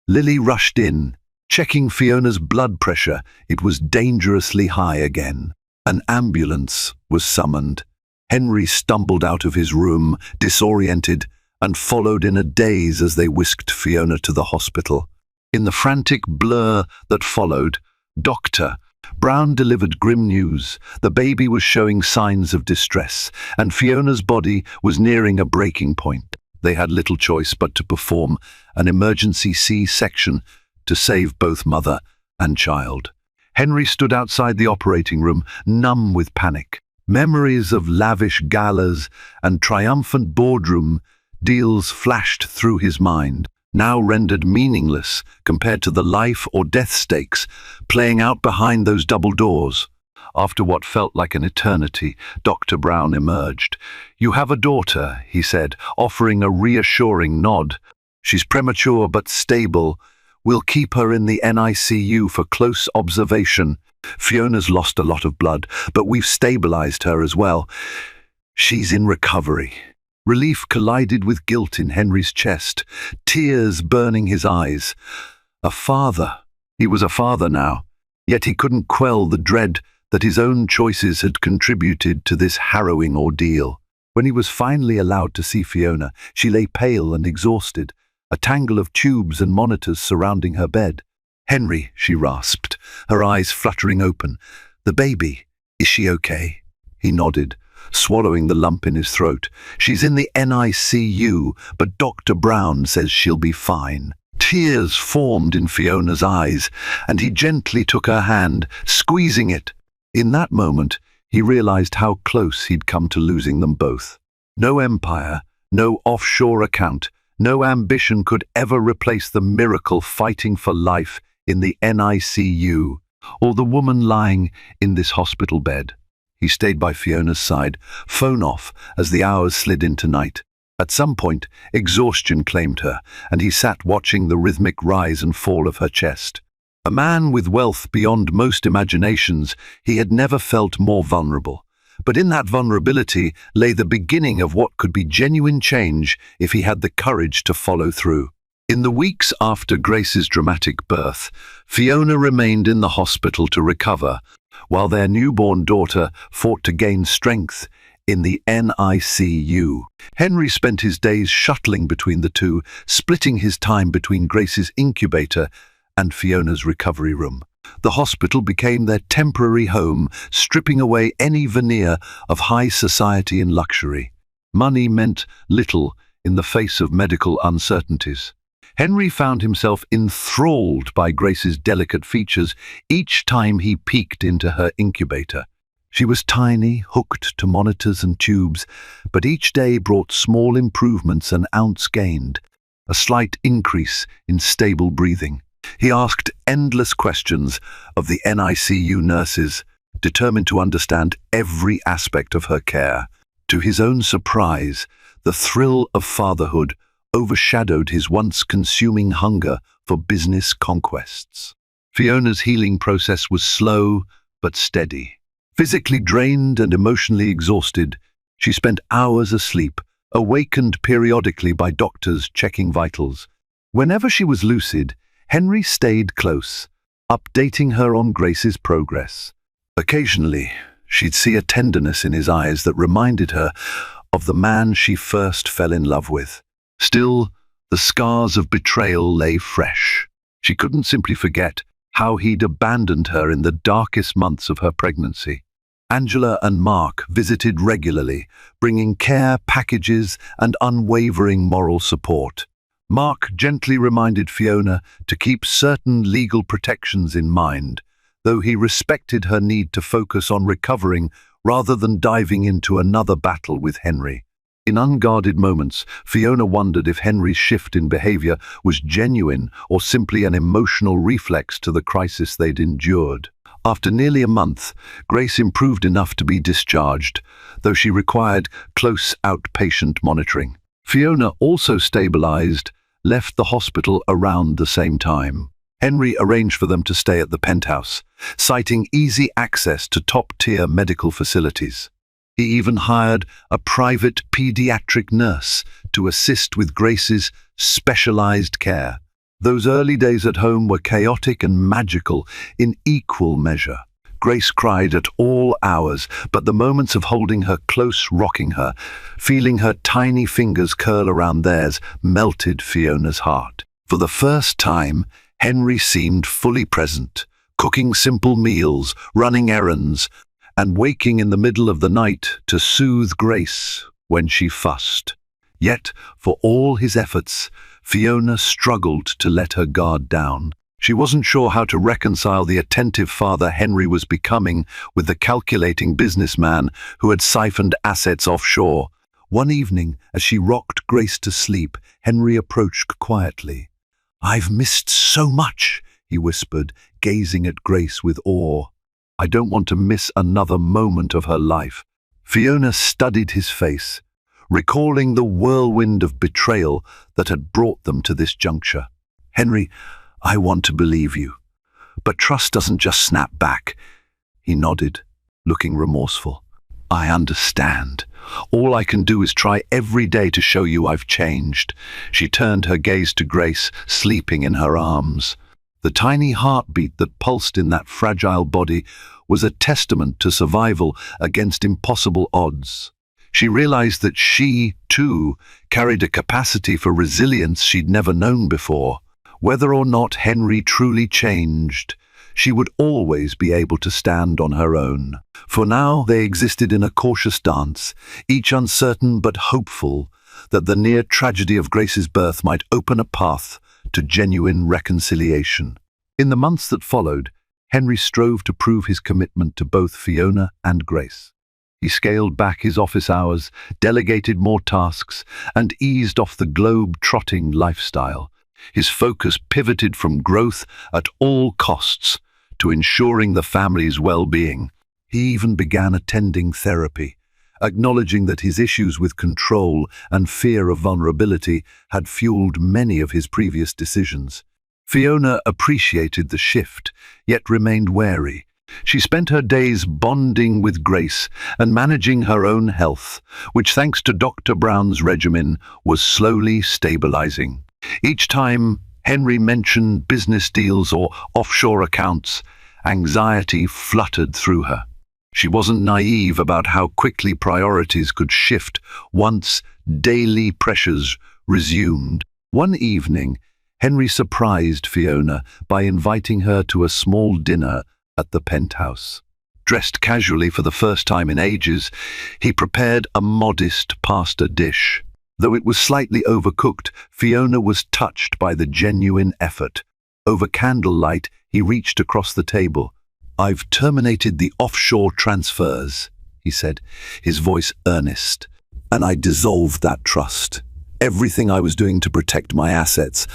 Lily rushed in, checking Fiona's blood pressure. It was dangerously high again. An ambulance was summoned. Henry stumbled out of his room, disoriented, and followed in a daze as they whisked Fiona to the hospital. In the frantic blur that followed, Dr. Brown delivered grim news. The baby was showing signs of distress, and Fiona's body was nearing a breaking point. They had little choice but to perform an emergency C-section to save both mother and child. Henry stood outside the operating room, numb with panic. Memories of lavish galas and triumphant boardroom deals flashed through his mind, now rendered meaningless compared to the life or death stakes playing out behind those double doors. After what felt like an eternity, Dr. Brown emerged. "You have a daughter," he said, offering a reassuring nod. "She's premature but stable. We'll keep her in the NICU for close observation. Fiona's lost a lot of blood, but we've stabilized her as well. She's in recovery." Relief collided with guilt in Henry's chest, tears burning his eyes. A father. He was a father now, yet he couldn't quell the dread that his own choices had contributed to this harrowing ordeal. When he was finally allowed to see Fiona, she lay pale and exhausted, a tangle of tubes and monitors surrounding her bed. "Henry," she rasped, her eyes fluttering open. "The baby, is she okay?" He nodded, swallowing the lump in his throat. "She's in the NICU, but Dr. Brown says she'll be fine." Tears formed in Fiona's eyes, and he gently took her hand, squeezing it. In that moment, he realized how close he'd come to losing them both. No empire, no offshore account, no ambition could ever replace the miracle fighting for life in the NICU, or the woman lying in this hospital bed. He stayed by Fiona's side, phone off, as the hours slid into night. At some point, exhaustion claimed her, and he sat watching the rhythmic rise and fall of her chest. A man with wealth beyond most imaginations, he had never felt more vulnerable. But in that vulnerability lay the beginning of what could be genuine change if he had the courage to follow through. In the weeks after Grace's dramatic birth, Fiona remained in the hospital to recover, while their newborn daughter fought to gain strength in the NICU. Henry spent his days shuttling between the two, splitting his time between Grace's incubator and Fiona's recovery room. The hospital became their temporary home, stripping away any veneer of high society and luxury. Money meant little in the face of medical uncertainties. Henry found himself enthralled by Grace's delicate features each time he peeked into her incubator. She was tiny, hooked to monitors and tubes, but each day brought small improvements an ounce gained, a slight increase in stable breathing. He asked endless questions of the NICU nurses, determined to understand every aspect of her care. To his own surprise, the thrill of fatherhood overshadowed his once-consuming hunger for business conquests. Fiona's healing process was slow but steady. Physically drained and emotionally exhausted, she spent hours asleep, awakened periodically by doctors checking vitals. Whenever she was lucid, Henry stayed close, updating her on Grace's progress. Occasionally, she'd see a tenderness in his eyes that reminded her of the man she first fell in love with. Still, the scars of betrayal lay fresh. She couldn't simply forget how he'd abandoned her in the darkest months of her pregnancy. Angela and Mark visited regularly, bringing care packages and unwavering moral support. Mark gently reminded Fiona to keep certain legal protections in mind, though he respected her need to focus on recovering rather than diving into another battle with Henry. In unguarded moments, Fiona wondered if Henry's shift in behavior was genuine or simply an emotional reflex to the crisis they'd endured. After nearly a month, Grace improved enough to be discharged, though she required close outpatient monitoring. Fiona, also stabilized, left the hospital around the same time. Henry arranged for them to stay at the penthouse, citing easy access to top-tier medical facilities. He even hired a private pediatric nurse to assist with Grace's specialized care. Those early days at home were chaotic and magical in equal measure. Grace cried at all hours, but the moments of holding her close, rocking her, feeling her tiny fingers curl around theirs, melted Fiona's heart. For the first time, Henry seemed fully present, cooking simple meals, running errands, and waking in the middle of the night to soothe Grace when she fussed. Yet, for all his efforts, Fiona struggled to let her guard down. She wasn't sure how to reconcile the attentive father Henry was becoming with the calculating businessman who had siphoned assets offshore. One evening, as she rocked Grace to sleep, Henry approached quietly. "I've missed so much," he whispered, gazing at Grace with awe. "I don't want to miss another moment of her life." Fiona studied his face, recalling the whirlwind of betrayal that had brought them to this juncture. "Henry, I want to believe you, but trust doesn't just snap back." He nodded, looking remorseful. "I understand. All I can do is try every day to show you I've changed." She turned her gaze to Grace, sleeping in her arms. The tiny heartbeat that pulsed in that fragile body was a testament to survival against impossible odds. She realized that she, too, carried a capacity for resilience she'd never known before. Whether or not Henry truly changed, she would always be able to stand on her own. For now, they existed in a cautious dance, each uncertain but hopeful that the near tragedy of Grace's birth might open a path to genuine reconciliation. In the months that followed, Henry strove to prove his commitment to both Fiona and Grace. He scaled back his office hours, delegated more tasks, and eased off the globe-trotting lifestyle. His focus pivoted from growth at all costs to ensuring the family's well-being. He even began attending therapy, acknowledging that his issues with control and fear of vulnerability had fueled many of his previous decisions. Fiona appreciated the shift, yet remained wary. She spent her days bonding with Grace and managing her own health, which, thanks to Dr. Brown's regimen, was slowly stabilizing. Each time Henry mentioned business deals or offshore accounts, anxiety fluttered through her. She wasn't naive about how quickly priorities could shift once daily pressures resumed. One evening, Henry surprised Fiona by inviting her to a small dinner at the penthouse. Dressed casually for the first time in ages, he prepared a modest pasta dish. Though it was slightly overcooked, Fiona was touched by the genuine effort. Over candlelight, he reached across the table. "I've terminated the offshore transfers," he said, his voice earnest, "and I dissolved that trust. Everything I was doing to protect my assets,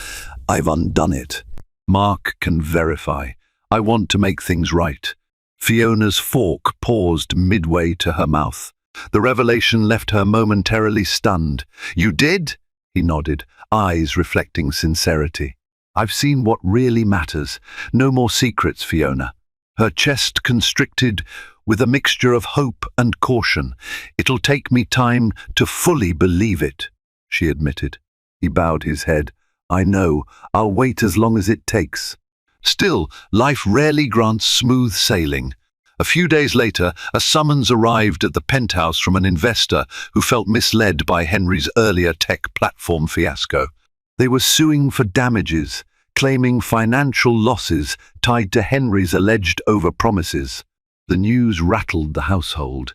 I've undone it. Mark can verify. I want to make things right." Fiona's fork paused midway to her mouth. The revelation left her momentarily stunned. "You did?" He nodded, eyes reflecting sincerity. "I've seen what really matters. No more secrets, Fiona." Her chest constricted with a mixture of hope and caution. "It'll take me time to fully believe it," she admitted. He bowed his head. "I know. I'll wait as long as it takes." Still, life rarely grants smooth sailing. A few days later, a summons arrived at the penthouse from an investor who felt misled by Henry's earlier tech platform fiasco. They were suing for damages, claiming financial losses tied to Henry's alleged overpromises. The news rattled the household.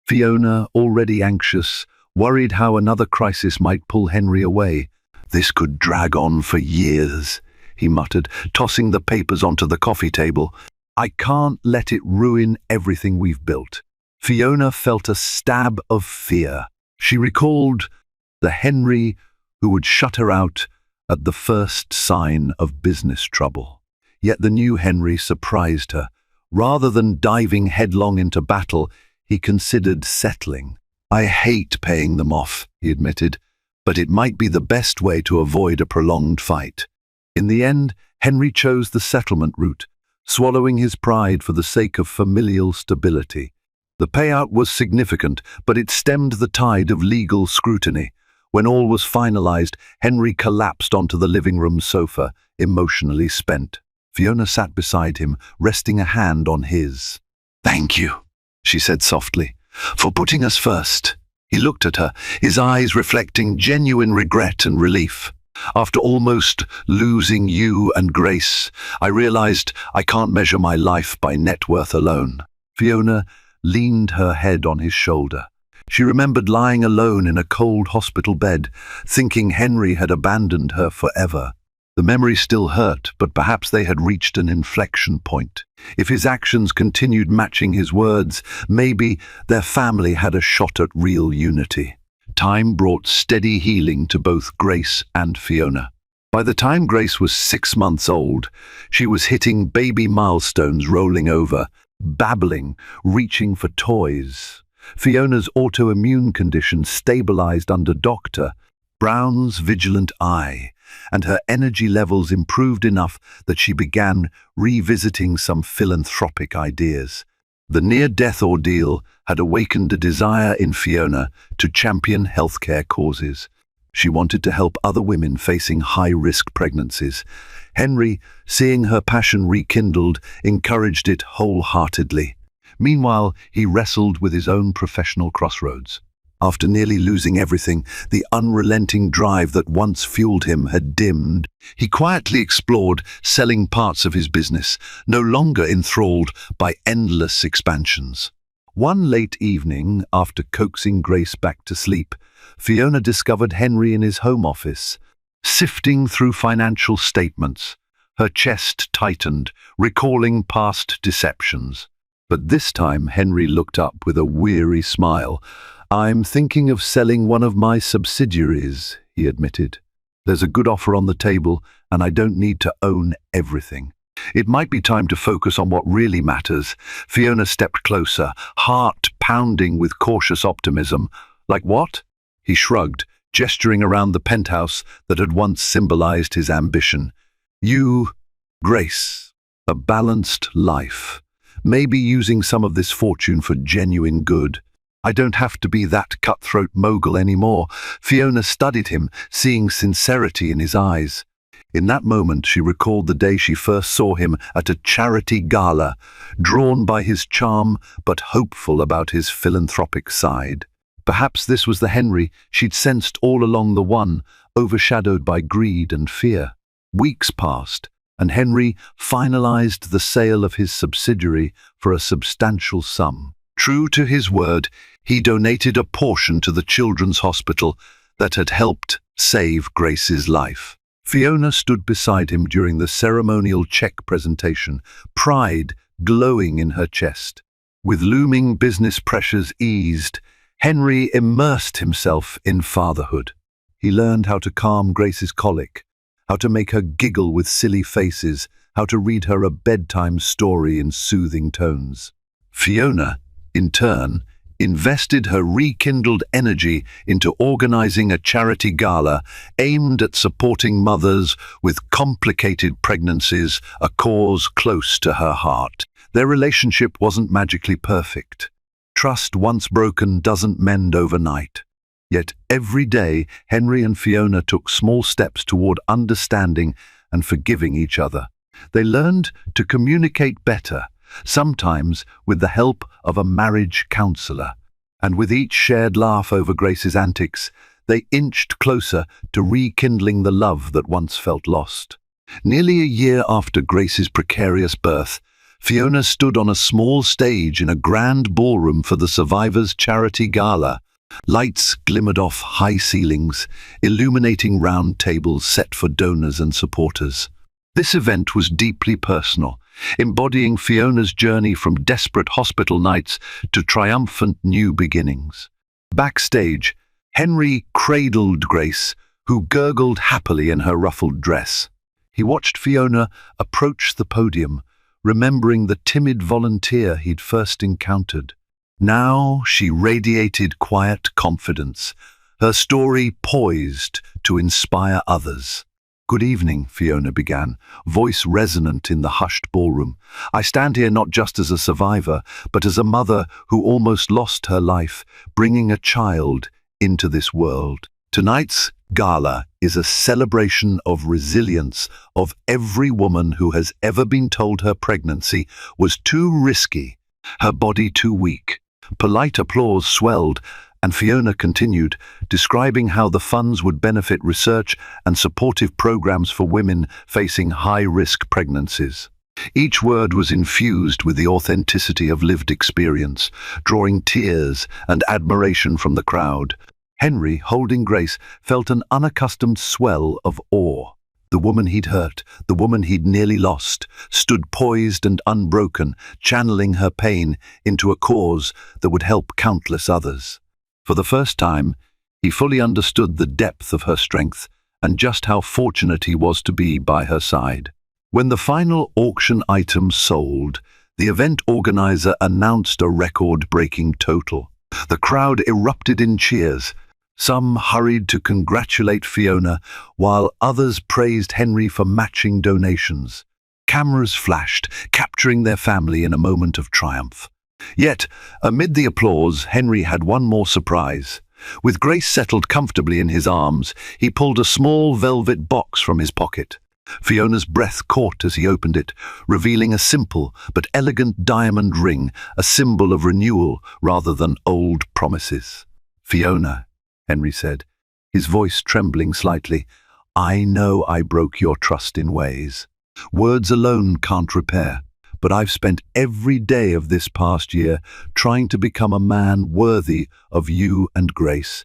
Fiona, already anxious, worried how another crisis might pull Henry away. "This could drag on for years," he muttered, tossing the papers onto the coffee table. "I can't let it ruin everything we've built." Fiona felt a stab of fear. She recalled the Henry who would shut her out at the first sign of business trouble. Yet the new Henry surprised her. Rather than diving headlong into battle, he considered settling. "I hate paying them off," he admitted, "but it might be the best way to avoid a prolonged fight." In the end, Henry chose the settlement route, swallowing his pride for the sake of familial stability. The payout was significant, but it stemmed the tide of legal scrutiny. When all was finalized, Henry collapsed onto the living room sofa, emotionally spent. Fiona sat beside him, resting a hand on his. "Thank you," she said softly, "for putting us first." He looked at her, his eyes reflecting genuine regret and relief. "After almost losing you and Grace, I realized I can't measure my life by net worth alone." Fiona leaned her head on his shoulder. She remembered lying alone in a cold hospital bed, thinking Henry had abandoned her forever. The memory still hurt, but perhaps they had reached an inflection point. If his actions continued matching his words, maybe their family had a shot at real unity. Time brought steady healing to both Grace and Fiona. By the time Grace was 6 months old, she was hitting baby milestones, rolling over, babbling, reaching for toys. Fiona's autoimmune condition stabilized under Dr. Brown's vigilant eye, and her energy levels improved enough that she began revisiting some philanthropic ideas. The near-death ordeal had awakened a desire in Fiona to champion healthcare causes. She wanted to help other women facing high-risk pregnancies. Henry, seeing her passion rekindled, encouraged it wholeheartedly. Meanwhile, he wrestled with his own professional crossroads. After nearly losing everything, the unrelenting drive that once fueled him had dimmed. He quietly explored selling parts of his business, no longer enthralled by endless expansions. One late evening, after coaxing Grace back to sleep, Fiona discovered Henry in his home office, sifting through financial statements. Her chest tightened, recalling past deceptions. But this time Henry looked up with a weary smile. "I'm thinking of selling one of my subsidiaries," he admitted. "There's a good offer on the table, and I don't need to own everything. It might be time to focus on what really matters." Fiona stepped closer, heart pounding with cautious optimism. "Like what?" He shrugged, gesturing around the penthouse that had once symbolized his ambition. "You, Grace, a balanced life. Maybe using some of this fortune for genuine good. I don't have to be that cutthroat mogul anymore." Fiona studied him, seeing sincerity in his eyes. In that moment, she recalled the day she first saw him at a charity gala, drawn by his charm but hopeful about his philanthropic side. Perhaps this was the Henry she'd sensed all along, the one overshadowed by greed and fear. Weeks passed, and Henry finalized the sale of his subsidiary for a substantial sum. True to his word, he donated a portion to the children's hospital that had helped save Grace's life. Fiona stood beside him during the ceremonial check presentation, pride glowing in her chest. With looming business pressures eased, Henry immersed himself in fatherhood. He learned how to calm Grace's colic, how to make her giggle with silly faces, how to read her a bedtime story in soothing tones. Fiona, in turn, invested her rekindled energy into organizing a charity gala aimed at supporting mothers with complicated pregnancies, a cause close to her heart. Their relationship wasn't magically perfect. Trust once broken doesn't mend overnight. Yet every day, Henry and Fiona took small steps toward understanding and forgiving each other. They learned to communicate better, sometimes with the help of a marriage counselor. And with each shared laugh over Grace's antics, they inched closer to rekindling the love that once felt lost. Nearly a year after Grace's precarious birth, Fiona stood on a small stage in a grand ballroom for the survivors' charity gala. Lights glimmered off high ceilings, illuminating round tables set for donors and supporters. This event was deeply personal, embodying Fiona's journey from desperate hospital nights to triumphant new beginnings. Backstage, Henry cradled Grace, who gurgled happily in her ruffled dress. He watched Fiona approach the podium, remembering the timid volunteer he'd first encountered. Now she radiated quiet confidence, her story poised to inspire others. "Good evening," Fiona began, voice resonant in the hushed ballroom. "I stand here not just as a survivor, but as a mother who almost lost her life, bringing a child into this world. Tonight's gala is a celebration of resilience of every woman who has ever been told her pregnancy was too risky, her body too weak." Polite applause swelled, and Fiona continued, describing how the funds would benefit research and supportive programs for women facing high-risk pregnancies. Each word was infused with the authenticity of lived experience, drawing tears and admiration from the crowd. Henry, holding Grace, felt an unaccustomed swell of awe. The woman he'd hurt, the woman he'd nearly lost, stood poised and unbroken, channeling her pain into a cause that would help countless others. For the first time, he fully understood the depth of her strength and just how fortunate he was to be by her side. When the final auction items sold, the event organizer announced a record-breaking total. The crowd erupted in cheers. Some hurried to congratulate Fiona, while others praised Henry for matching donations. Cameras flashed, capturing their family in a moment of triumph. Yet, amid the applause, Henry had one more surprise. With Grace settled comfortably in his arms, he pulled a small velvet box from his pocket. Fiona's breath caught as he opened it, revealing a simple but elegant diamond ring, a symbol of renewal rather than old promises. "Fiona," Henry said, his voice trembling slightly, "I know I broke your trust in ways. Words alone can't repair, but I've spent every day of this past year trying to become a man worthy of you and Grace.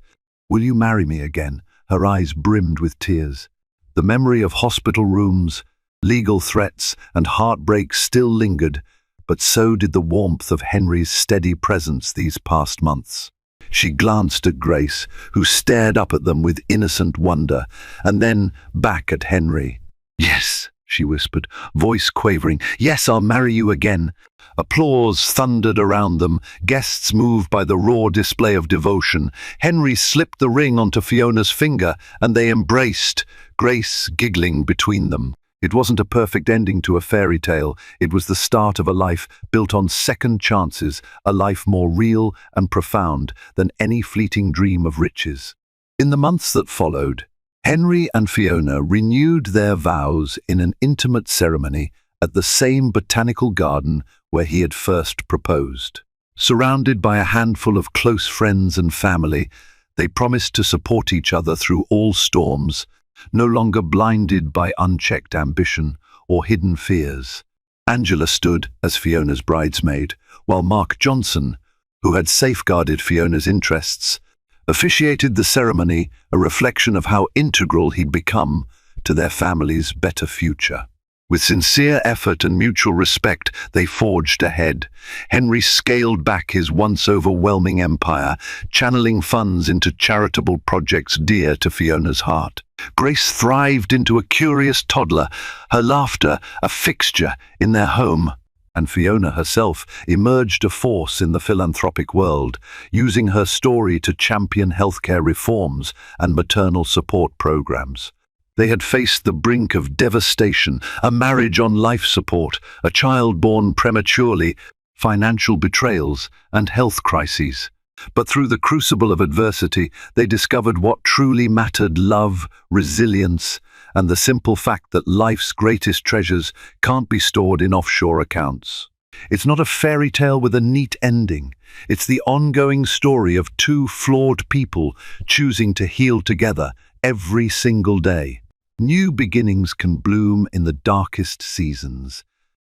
Will you marry me again?" Her eyes brimmed with tears. The memory of hospital rooms, legal threats, and heartbreak still lingered, but so did the warmth of Henry's steady presence these past months. She glanced at Grace, who stared up at them with innocent wonder, and then back at Henry. "Yes," she whispered, voice quavering. "Yes, I'll marry you again." Applause thundered around them, guests moved by the raw display of devotion. Henry slipped the ring onto Fiona's finger, and they embraced, Grace giggling between them. It wasn't a perfect ending to a fairy tale. It was the start of a life built on second chances, a life more real and profound than any fleeting dream of riches. In the months that followed, Henry and Fiona renewed their vows in an intimate ceremony at the same botanical garden where he had first proposed. Surrounded by a handful of close friends and family, they promised to support each other through all storms, no longer blinded by unchecked ambition or hidden fears. Angela stood as Fiona's bridesmaid, while Mark Johnson, who had safeguarded Fiona's interests, officiated the ceremony, a reflection of how integral he'd become to their family's better future. With sincere effort and mutual respect, they forged ahead. Henry scaled back his once overwhelming empire, channeling funds into charitable projects dear to Fiona's heart. Grace thrived into a curious toddler, her laughter a fixture in their home. And Fiona herself emerged a force in the philanthropic world, using her story to champion healthcare reforms and maternal support programs. They had faced the brink of devastation, a marriage on life support, a child born prematurely, financial betrayals, and health crises. But through the crucible of adversity, they discovered what truly mattered: love, resilience, and the simple fact that life's greatest treasures can't be stored in offshore accounts. It's not a fairy tale with a neat ending. It's the ongoing story of two flawed people choosing to heal together every single day. New beginnings can bloom in the darkest seasons,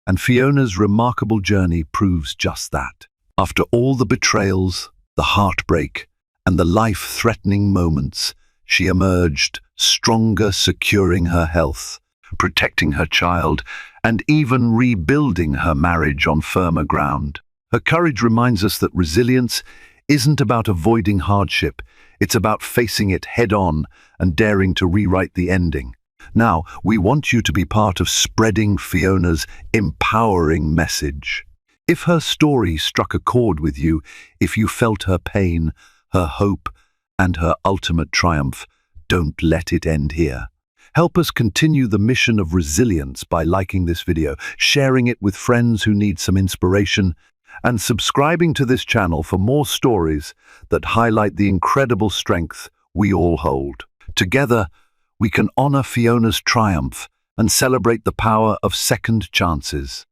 and Fiona's remarkable journey proves just that. After all the betrayals, the heartbreak, and the life-threatening moments, she emerged stronger, securing her health, protecting her child, and even rebuilding her marriage on firmer ground. Her courage reminds us that resilience isn't about avoiding hardship, it's about facing it head-on and daring to rewrite the ending. Now, we want you to be part of spreading Fiona's empowering message. If her story struck a chord with you, if you felt her pain, her hope, and her ultimate triumph, don't let it end here. Help us continue the mission of resilience by liking this video, sharing it with friends who need some inspiration, and subscribing to this channel for more stories that highlight the incredible strength we all hold. Together, we can honor Fiona's triumph and celebrate the power of second chances.